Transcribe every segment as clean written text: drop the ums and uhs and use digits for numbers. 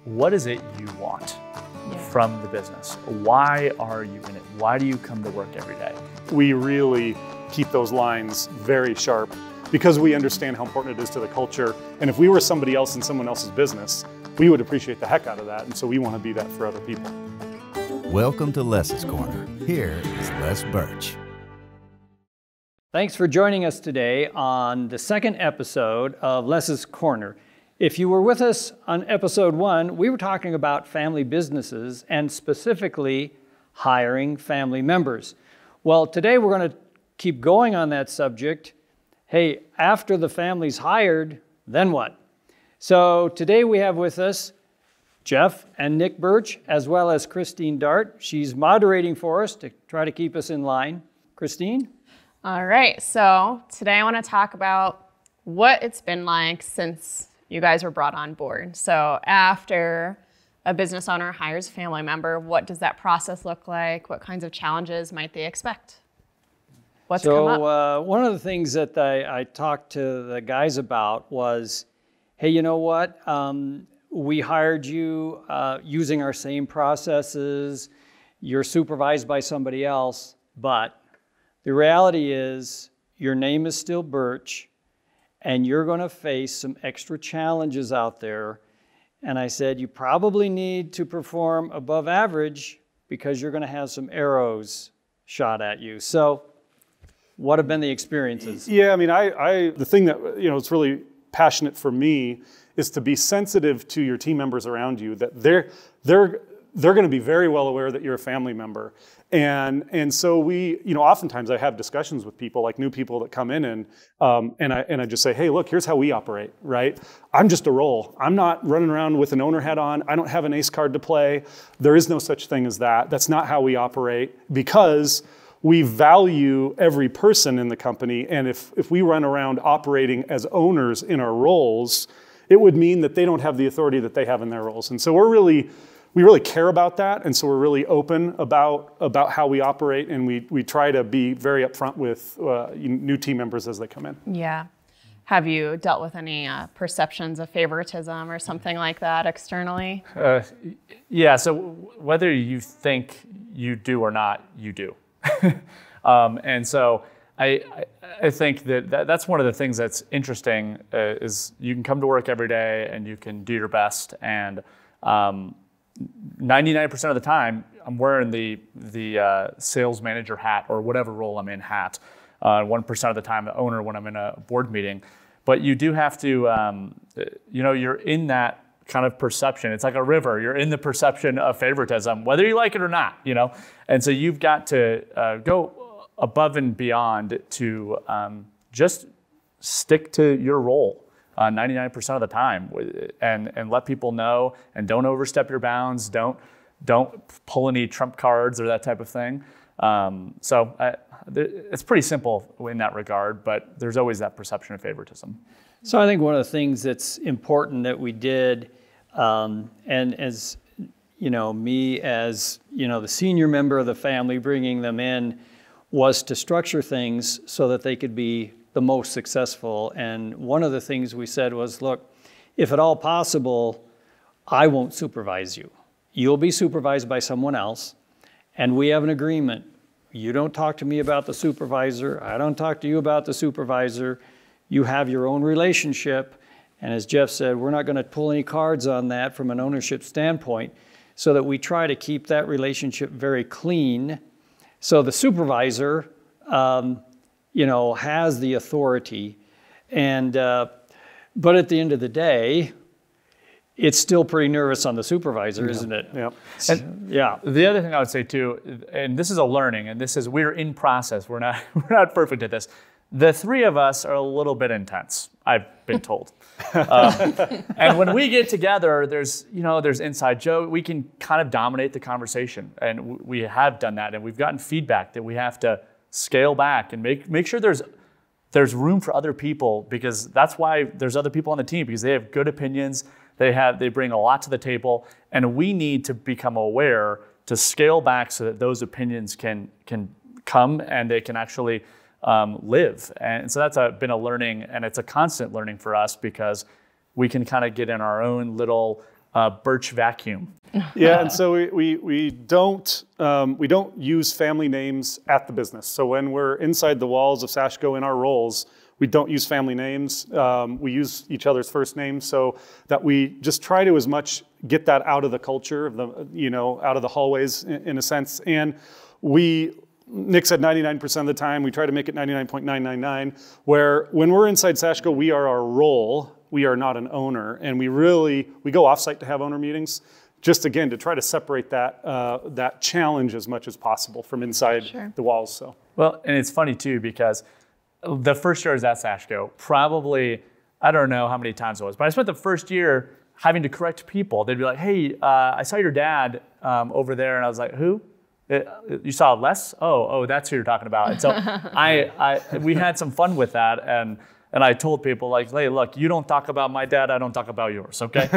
what is it you want from the business? Why are you in it? Why do you come to work every day? We really keep those lines very sharp because we understand how important it is to the culture. And if we were somebody else in someone else's business, we would appreciate the heck out of that. And so we want to be that for other people. Welcome to Les's Corner. Here is Les Birch. Thanks for joining us today on the second episode of Les's Corner. If you were with us on episode 1, we were talking about family businesses and specifically hiring family members. Well, today we're going to keep going on that subject. Hey, after the family's hired, then what? So today we have with us Jeff and Nick Birch, as well as Christine Dart. She's moderating for us to try to keep us in line. Christine? All right, so today I want to talk about what it's been like since you guys were brought on board. So after a business owner hires a family member, what does that process look like? What kinds of challenges might they expect? What's come up? So one of the things that I talked to the guys about was, hey, you know what? We hired you using our same processes. You're supervised by somebody else, but the reality is your name is still Birch, and you're going to face some extra challenges out there. And I said, you probably need to perform above average because you're going to have some arrows shot at you. So what have been the experiences? Yeah, I mean, the thing that, it's really passionate for me is to be sensitive to your team members around you, that they're going to be very well aware that you're a family member. And so we, oftentimes I have discussions with people, like new people that come in and I just say, hey, look, here's how we operate, right? I'm just a role. I'm not running around with an owner hat on. I don't have an ace card to play. There is no such thing as that. That's not how we operate because we value every person in the company. And if we run around operating as owners in our roles, it would mean that they don't have the authority that they have in their roles. And so we really care about that, and so we're really open about how we operate, and we try to be very upfront with new team members as they come in. Yeah. Have you dealt with any perceptions of favoritism or something like that externally? Yeah, so whether you think you do or not, you do. And so I think that's one of the things that's interesting is you can come to work every day and you can do your best, and 99% of the time, I'm wearing the sales manager hat or whatever role I'm in hat. 1% of the time, the owner when I'm in a board meeting. But you do have to, you're in that kind of perception. It's like a river. You're in the perception of favoritism, whether you like it or not, And so you've got to go above and beyond to just stick to your role. 99% of the time, and let people know, and don't overstep your bounds. Don't pull any trump cards or that type of thing. So it's pretty simple in that regard, but there's always that perception of favoritism. So I think one of the things that's important that we did, and as me as the senior member of the family, bringing them in, was to structure things so that they could be the most successful. And one of the things we said was, look, if at all possible, I won't supervise you. You'll be supervised by someone else, and we have an agreement. You don't talk to me about the supervisor. I don't talk to you about the supervisor. You have your own relationship. And as Jeff said, we're not going to pull any cards on that from an ownership standpoint, so that we try to keep that relationship very clean. So the supervisor has the authority, and but at the end of the day, it's still pretty nervous on the supervisor, isn't it? Yep. And yeah. The other thing I would say too, and this is a learning, and we're in process. We're not perfect at this. The three of us are a little bit intense, I've been told. And when we get together, there's inside joke. We can kind of dominate the conversation, and we have done that, and we've gotten feedback that we have to scale back and make sure there's room for other people, because that's why there's other people on the team, because they have good opinions. They bring a lot to the table, and we need to become aware to scale back so that those opinions can come and they can actually live. And so that's been a learning, and it's a constant learning for us, because we can kind of get in our own little Birch Vacuum. Yeah, and so we don't use family names at the business. So when we're inside the walls of Sashco in our roles, we don't use family names. We use each other's first names so that we just try to as much get that out of the culture of the, out of the hallways in a sense. And Nick said 99% of the time, we try to make it 99.999, where when we're inside Sashco, we are our role. We are not an owner. And we go offsite to have owner meetings, just again, to try to separate that challenge as much as possible from inside the walls. So. Well, and it's funny too, because the first year I was at Sashco, probably, I don't know how many times it was, but I spent the first year having to correct people. They'd be like, hey, I saw your dad over there. And I was like, who? You saw Les? Oh, that's who you're talking about. And so we had some fun with that. And I told people, like, hey, look, you don't talk about my dad, I don't talk about yours, okay?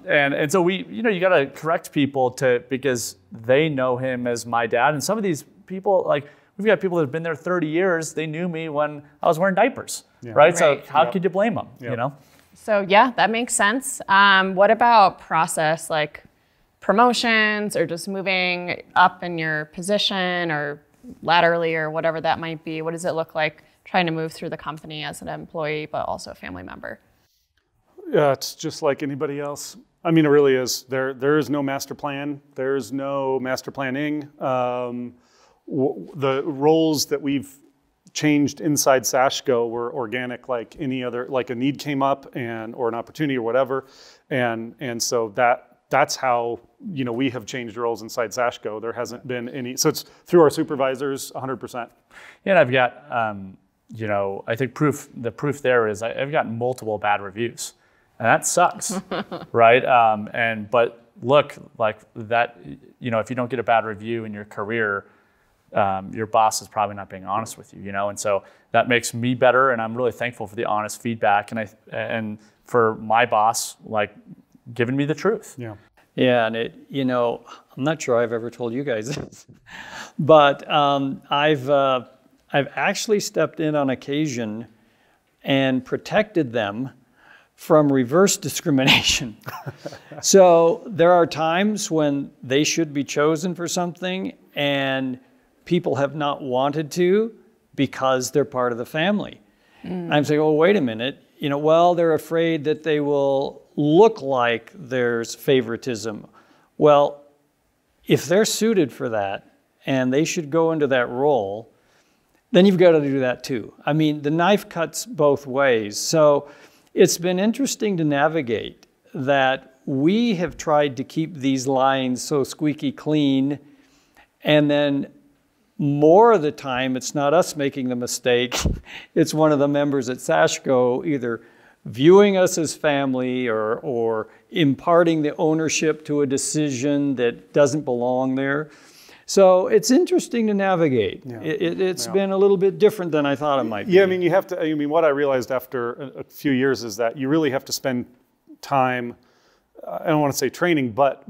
And so you got to correct people because they know him as my dad. And some of these people, like, we've got people that have been there 30 years. They knew me when I was wearing diapers, right? So how could you blame them, So yeah, that makes sense. What about process, like promotions or just moving up in your position or laterally or whatever that might be? What does it look like trying to move through the company as an employee, but also a family member? Yeah, it's just like anybody else. I mean, it really is. There is no master plan. There's no master planning. The roles that we've changed inside Sashco were organic, like any other, like a need came up or an opportunity or whatever, and so that's how we have changed roles inside Sashco. There hasn't been any, so it's through our supervisors, 100%. Yeah, and I've got I think the proof there is I've gotten multiple bad reviews, and that sucks, right? But look, like that, if you don't get a bad review in your career, your boss is probably not being honest with you, and so that makes me better, and I'm really thankful for the honest feedback, and for my boss, like, giving me the truth. Yeah, and I'm not sure I've ever told you guys this, but I've actually stepped in on occasion and protected them from reverse discrimination. So there are times when they should be chosen for something and people have not wanted to because they're part of the family. I'm saying, oh, wait a minute. They're afraid that they will look like there's favoritism. Well, if they're suited for that and they should go into that role, then you've got to do that too. I mean, the knife cuts both ways. So it's been interesting to navigate that we have tried to keep these lines so squeaky clean, and then more of the time, it's not us making the mistake. It's one of the members at Sashco either viewing us as family or imparting the ownership to a decision that doesn't belong there. So it's interesting to navigate. Yeah. It's been a little bit different than I thought it might be. Yeah, I mean, what I realized after a few years is that you really have to spend time, I don't want to say training, but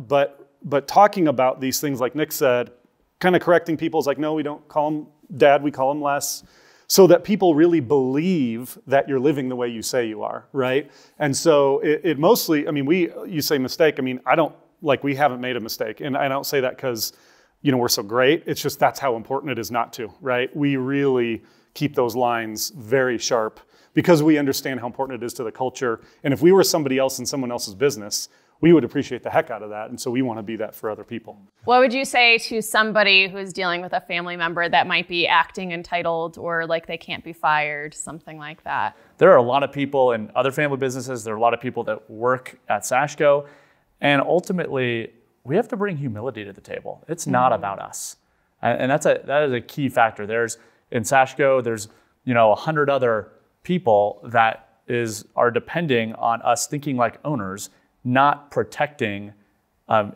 talking about these things, like Nick said, kind of correcting people. It's like, no, we don't call him Dad, we call him Les, so that people really believe that you're living the way you say you are, right? And so it mostly, I mean, you say mistake, I mean, we haven't made a mistake. And I don't say that because, we're so great. It's just that's how important it is not to, right? We really keep those lines very sharp because we understand how important it is to the culture. And if we were somebody else in someone else's business, we would appreciate the heck out of that. And so we want to be that for other people. What would you say to somebody who's dealing with a family member that might be acting entitled or like they can't be fired, something like that? There are a lot of people in other family businesses. There are a lot of people that work at Sashco. And ultimately, we have to bring humility to the table. It's not about us. And that is a key factor. In Sashco, there's 100 other people that are depending on us thinking like owners, not protecting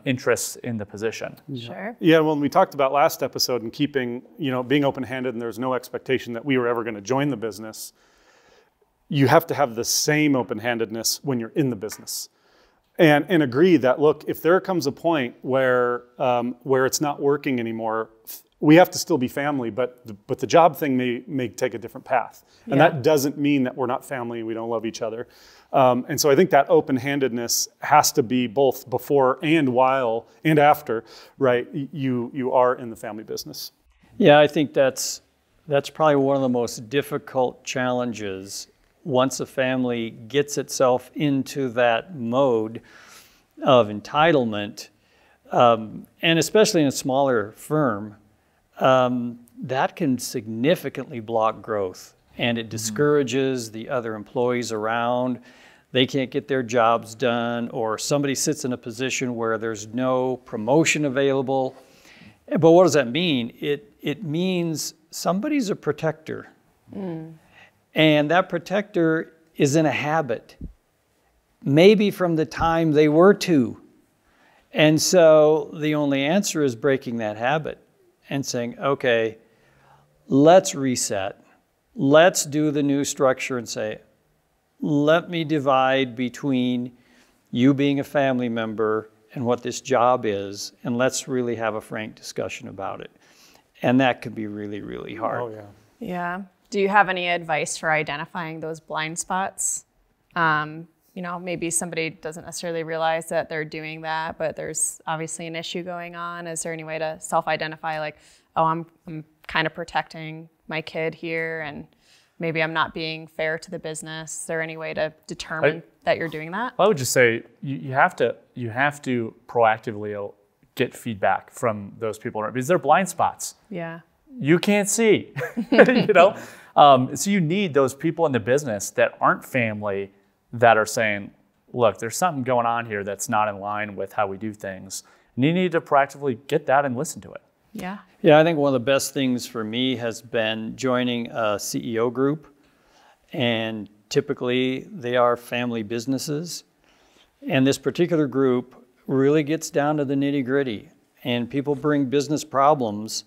interests in the position. Sure. Yeah, well, we talked about last episode and keeping, being open-handed, and there's no expectation that we were ever going to join the business. You have to have the same open-handedness when you're in the business. And agree that, look, if there comes a point where it's not working anymore, we have to still be family, but the job thing may take a different path. And that doesn't mean that we're not family and we don't love each other. And so I think that open-handedness has to be both before and while and after, right? You are in the family business. Yeah, I think that's probably one of the most difficult challenges once a family gets itself into that mode of entitlement, and especially in a smaller firm, that can significantly block growth, and it discourages the other employees around. They can't get their jobs done, or somebody sits in a position where there's no promotion available. But what does that mean? It means somebody's a protector. And that protector is in a habit, maybe from the time they were two. And so the only answer is breaking that habit and saying, okay, let's reset. Let's do the new structure and say, let me divide between you being a family member and what this job is, and let's really have a frank discussion about it. And that can be really, really hard. Oh, yeah. Yeah. Do you have any advice for identifying those blind spots? Maybe somebody doesn't necessarily realize that they're doing that, but there's obviously an issue going on. Is there any way to self-identify, like, oh, I'm kind of protecting my kid here, and maybe I'm not being fair to the business? Is there any way to determine that you're doing that? I would just say you have to proactively get feedback from those people, because they're blind spots. Yeah. You can't see, So you need those people in the business that aren't family that are saying, look, there's something going on here that's not in line with how we do things. And you need to proactively get that and listen to it. Yeah. Yeah, I think one of the best things for me has been joining a CEO group. And typically they are family businesses. And this particular group really gets down to the nitty-gritty. And people bring business problems,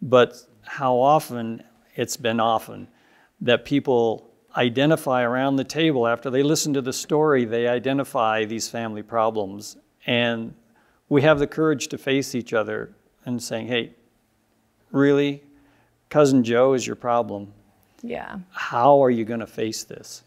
but how often, it's been often, that people identify around the table after they listen to the story, they identify these family problems. And we have the courage to face each other and saying, hey, really, Cousin Joe is your problem. Yeah. How are you going to face this?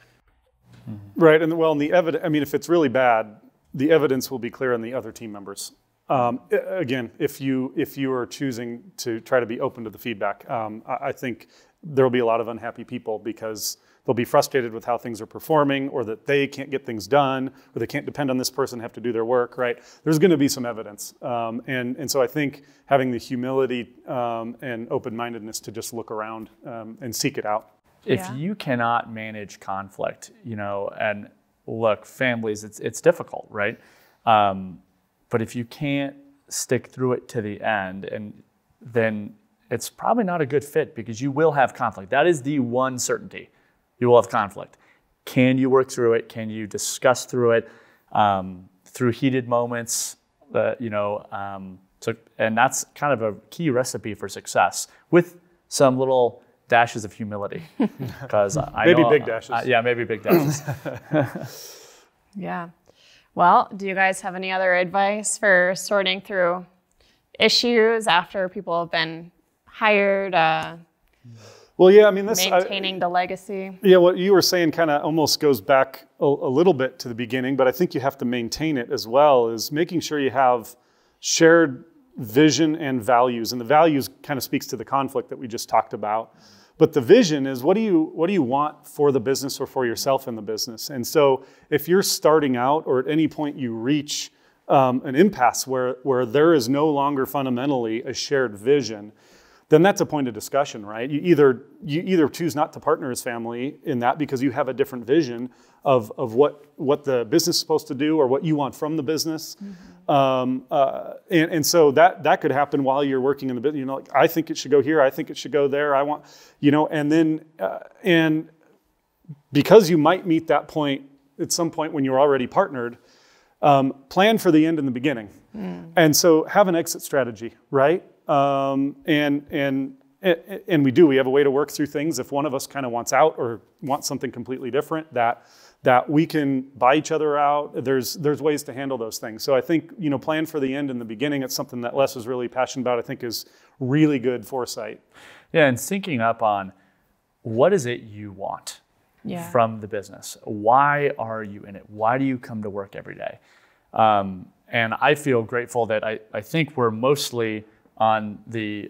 Right, and the evidence, if it's really bad, the evidence will be clear on the other team members. Again, if you are choosing to try to be open to the feedback, I think there will be a lot of unhappy people because they'll be frustrated with how things are performing, or that they can't get things done, or they can't depend on this person, have to do their work, right? There's going to be some evidence. And so I think having the humility and open-mindedness to just look around and seek it out. If you cannot manage conflict, and look, families, it's difficult, right? But if you can't stick through it to the end, and then it's probably not a good fit, because you will have conflict. That is the one certainty. You will have conflict. Can you work through it? Can you discuss through it through heated moments? And that's kind of a key recipe for success, with some little dashes of humility. Because maybe big dashes. Maybe big dashes. Yeah. Well, do you guys have any other advice for sorting through issues after people have been hired? Well, yeah, maintaining the legacy. Yeah, what you were saying kind of almost goes back a little bit to the beginning, but I think you have to maintain it as well, is making sure you have shared vision and values. And the values kind of speaks to the conflict that we just talked about. But the vision is, what do you want for the business or for yourself in the business? And so if you're starting out, or at any point you reach an impasse where there is no longer fundamentally a shared vision, then that's a point of discussion, right? You either choose not to partner as family in that because you have a different vision of what the business is supposed to do, or what you want from the business. And so that could happen while you're working in the business. Like, I think it should go here, I think it should go there, I want, and then, and because you might meet that point at some point when you're already partnered, plan for the end in the beginning. And so have an exit strategy, right? And we have a way to work through things. If one of us kind of wants out or wants something completely different, that that we can buy each other out. There's ways to handle those things. So I think, plan for the end and the beginning. It's something that Les is really passionate about. I think is really good foresight. Yeah, and syncing up on what is it you want from the business? Why are you in it? Why do you come to work every day? And I feel grateful that I think we're mostly on the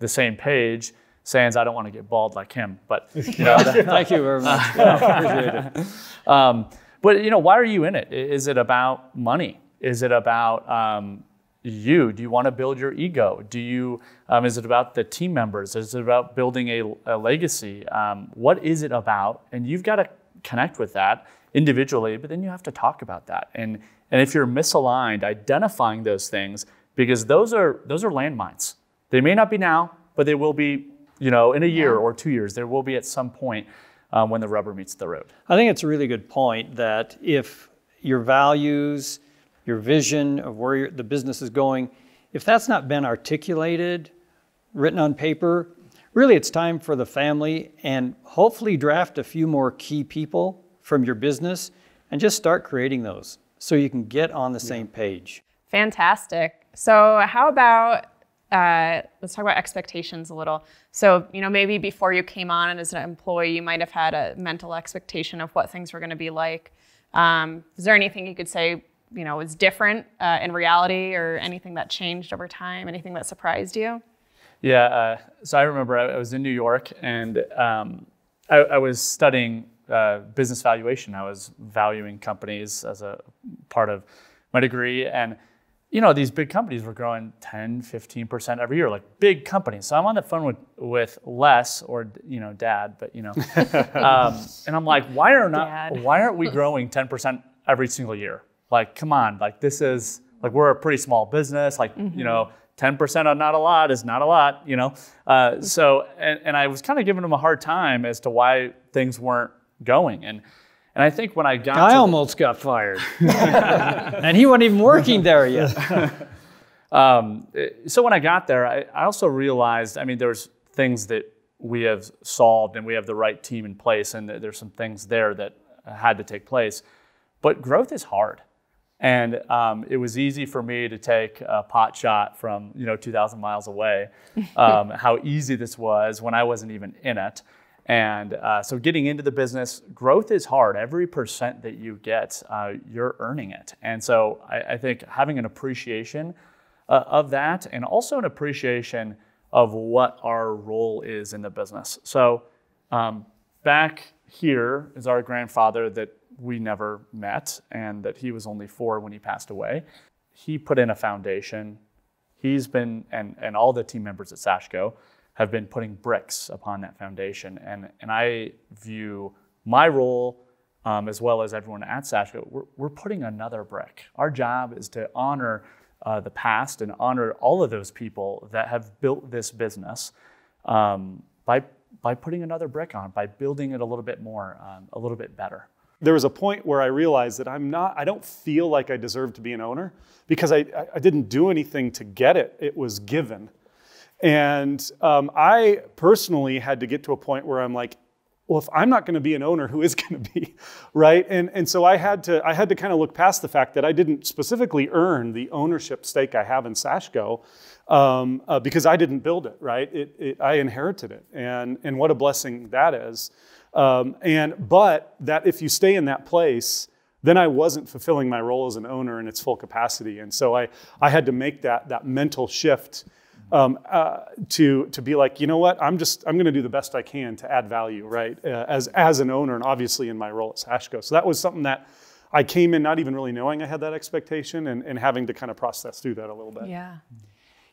same page. Sans, I don't want to get bald like him, but thank you very much. Appreciate it. But why are you in it? Is it about money? Is it about you? Do you want to build your ego? Do you? Is it about the team members? Is it about building a legacy? What is it about? And you've got to connect with that individually, but then you have to talk about that. And if you're misaligned, identifying those things, because those are landmines. They may not be now, but they will be. In a year or 2 years, there will be at some point when the rubber meets the road. I think it's a really good point that if your values, your vision of where the business is going, if that's not been articulated, written on paper, really it's time for the family and hopefully draft a few more key people from your business and just start creating those so you can get on the same page. Fantastic. So how about let's talk about expectations a little. So, maybe before you came on as an employee, you might have had a mental expectation of what things were going to be like. Is there anything you could say, is different in reality, or anything that changed over time, anything that surprised you? Yeah, so I remember I was in New York, and I was studying business valuation. I was valuing companies as a part of my degree, and these big companies were growing 10, 15% every year, like big companies. So I'm on the phone with Les, or Dad, but and I'm like, why aren't we growing 10% every single year? Like, come on, like this is like we're a pretty small business, like 10% on not a lot is not a lot, So and I was kind of giving him a hard time as to why things weren't going, and I think when I almost got fired, and he wasn't even working there yet. So when I got there, I also realized, there's things that we have solved and we have the right team in place, and there's some things there that had to take place. But growth is hard. And it was easy for me to take a pot shot from 2,000 miles away, how easy this was when I wasn't even in it. And so getting into the business, growth is hard. Every percent that you get, you're earning it. And so I think having an appreciation of that, and also an appreciation of what our role is in the business. So back here is our grandfather that we never met, and that he was only 4 when he passed away. He put in a foundation. He's been, and all the team members at Sashco have been putting bricks upon that foundation. And I view my role, as well as everyone at Sashco, we're putting another brick. Our job is to honor the past and honor all of those people that have built this business by putting another brick on, by building it a little bit more, a little bit better. There was a point where I realized that I don't feel like I deserve to be an owner, because I didn't do anything to get it. It was given. And I personally had to get to a point where I'm like, well, if I'm not going to be an owner, who is going to be, right? And so I had to kind of look past the fact that I didn't specifically earn the ownership stake I have in Sashco, because I didn't build it, right? I inherited it, and what a blessing that is. But that if you stay in that place, then I wasn't fulfilling my role as an owner in its full capacity, and so I had to make that mental shift. To be like, you know what, I'm going to do the best I can to add value, right? As an owner, and obviously in my role at Sashco. So that was something that I came in not even really knowing I had that expectation, and having to kind of process through that a little bit. Yeah.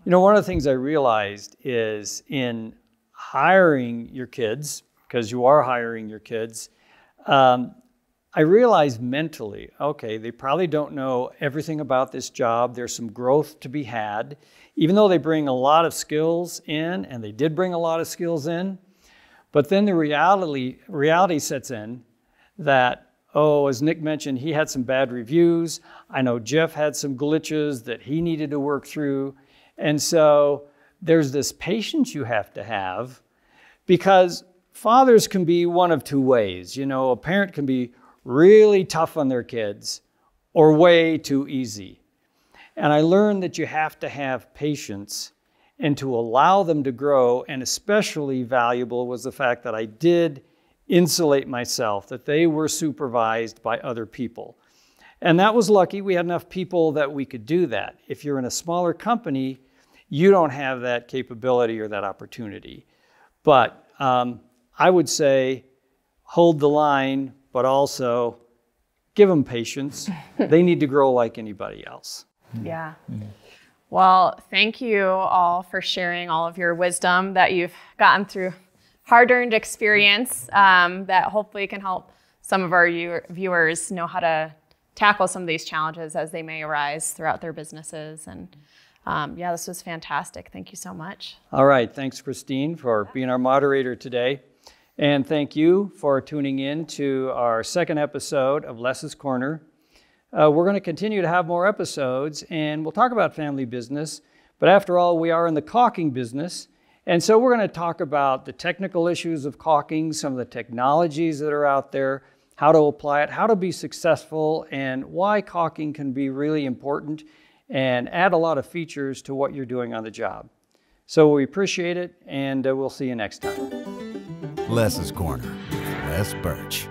One of the things I realized is in hiring your kids, because you are hiring your kids, I realized mentally, okay, they probably don't know everything about this job. There's some growth to be had, even though they bring a lot of skills in, and they did bring a lot of skills in. But then the reality sets in that, as Nick mentioned, he had some bad reviews. I know Jeff had some glitches that he needed to work through. And so there's this patience you have to have, because fathers can be one of two ways. A parent can be really tough on their kids or way too easy. And I learned that you have to have patience and to allow them to grow. And especially valuable was the fact that I did insulate myself, that they were supervised by other people. And that was lucky. We had enough people that we could do that. If you're in a smaller company, you don't have that capability or that opportunity. But I would say hold the line, but also give them patience. They need to grow like anybody else. Yeah. Well, thank you all for sharing all of your wisdom that you've gotten through hard-earned experience that hopefully can help some of our viewers know how to tackle some of these challenges as they may arise throughout their businesses. And yeah, this was fantastic. Thank you so much. All right. Thanks, Christine, for being our moderator today. And thank you for tuning in to our second episode of Les's Corner. We're going to continue to have more episodes, and we'll talk about family business. But after all, we are in the caulking business. And so we're going to talk about the technical issues of caulking, some of the technologies that are out there, how to apply it, how to be successful, and why caulking can be really important and add a lot of features to what you're doing on the job. So we appreciate it, and we'll see you next time. Les's Corner with Les Birch.